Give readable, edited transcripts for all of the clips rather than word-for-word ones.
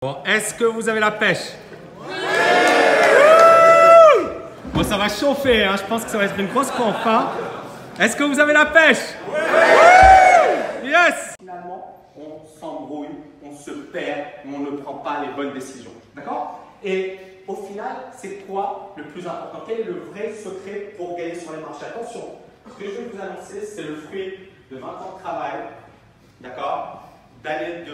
Bon, est-ce que vous avez la pêche? Bon, ça va chauffer, hein. Je pense que ça va être une grosse conf. Hein. Est-ce que vous avez la pêche? Yes! Finalement, on s'embrouille, on se perd, mais on ne prend pas les bonnes décisions. D'accord? Et au final, c'est quoi le plus important? Quel est le vrai secret pour gagner sur les marchés? Attention, ce que je vais vous annoncer, c'est le fruit de 20 ans de travail, d'accord? D'années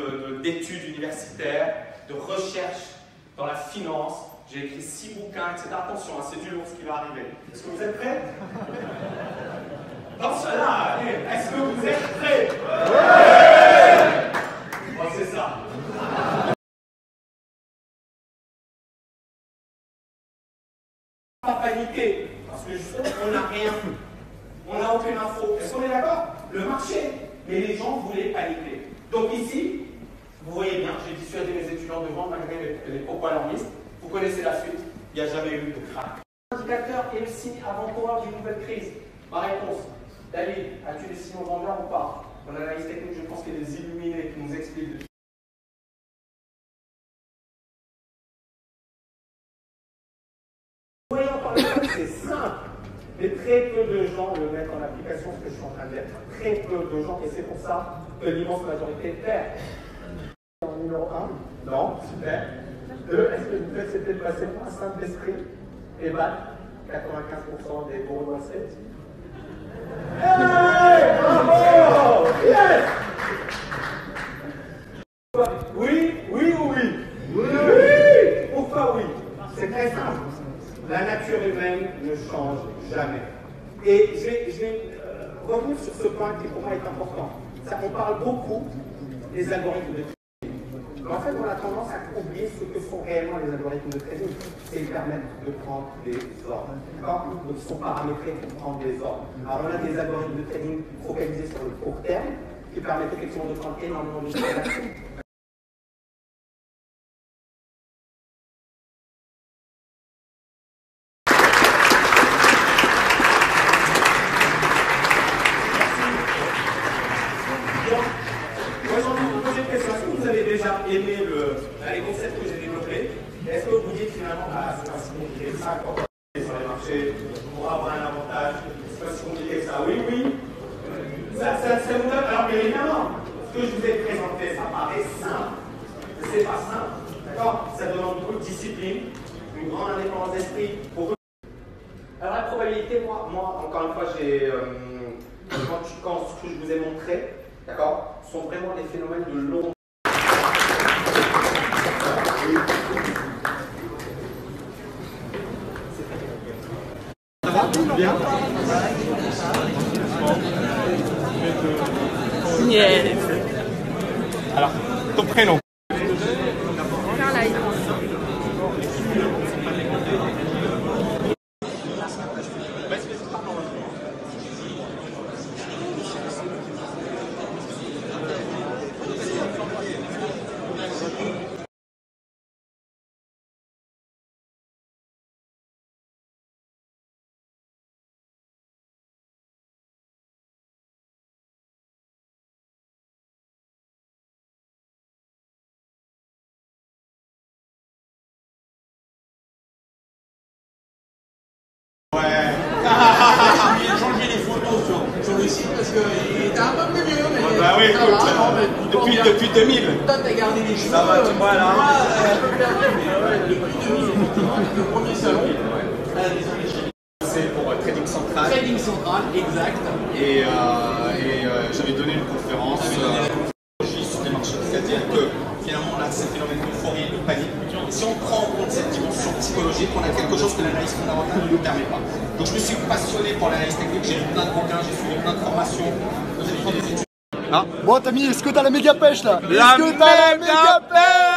d'études universitaires, de recherche dans la finance. J'ai écrit 6 bouquins, etc. Attention, hein, c'est du lourd ce qui va arriver. Est-ce que vous êtes prêts? Dans cela, est-ce que vous êtes prêts? Ouais! Bon, c'est ça. Pas paniquer, parce que justement, on n'a rien. On n'a aucune info. Est-ce qu'on est d'accord? Le marché. Mais les gens voulaient paniquer. Donc ici, vous voyez bien, j'ai dissuadé mes étudiants de vendre malgré les propos alarmistes. Vous connaissez la suite, il n'y a jamais eu de crack. L'indicateur est le signe avant-coureur d'une nouvelle crise. Ma réponse, David, as-tu des signaux vendeurs ou pas? En analyse technique, je pense qu'il y a des illuminés qui nous expliquent. Vous voyez encore une fois, c'est simple. Mais très peu de gens le mettent en application, ce que je suis en train de dire. Très peu de gens, et c'est pour ça que l'immense majorité perd. Numéro 1, non, super. 2, est-ce que vous acceptez de passer pour un simple esprit et battre 95% des bourreaux de Wall Street? Hey, bravo! Yes! Oui, oui ou oui? Oui! Pourquoi oui? C'est très simple. La nature humaine ne change jamais. Et je vais revenir sur ce point qui pour moi est important. On parle beaucoup des algorithmes de trading. Mais en fait, on a tendance à oublier ce que sont réellement les algorithmes de trading. C'est ils permettent de prendre des ordres. Donc ils sont paramétrés pour prendre des ordres. Alors on a des algorithmes de trading focalisés sur le court terme qui permettent effectivement de prendre énormément de transactions. Aimé les concepts que j'ai développés, est-ce que vous dites finalement c'est pas si compliqué que ça quand on est sur les marchés pour avoir un avantage? C'est pas si compliqué que ça? Oui, oui. Ça vous donne. Alors bien évidemment, ce que je vous ai présenté, ça paraît simple. Mais c'est pas simple. D'accord? Ça demande beaucoup de discipline, une grande indépendance d'esprit pour eux. Alors la probabilité, moi encore une fois, j'ai quand ce que je vous ai montré, d'accord, sont vraiment des phénomènes de long. Ça va? Bien? Yes. Alors, ton prénom? Carlaï. Ouais. J'ai changé les photos sur le site parce qu'il était un peu plus vieux, mais. Ouais, bah oui, écoute, depuis 2000. Toi, t'as gardé les cheveux. Ça va, tu vois là. Moi, un peu perdu, mais depuis 2000, effectivement, le premier salon. C'est pour Trading Central. Trading Central, exact. Et j'avais donné une conférence sur les marchés. C'est-à-dire que finalement, là, c'est le phénomène d'euphorie et de panique. Et si on prend en compte cette dimension psychologique, on a quelque chose que l'analyse fondamentale ne nous permet pas. Donc je me suis passionné pour l'analyse technique, j'ai lu plein de bouquins, j'ai suivi plein de formations, j'ai fait des études. Bon, Tammy, est-ce que t'as la méga pêche là? La méga pêche!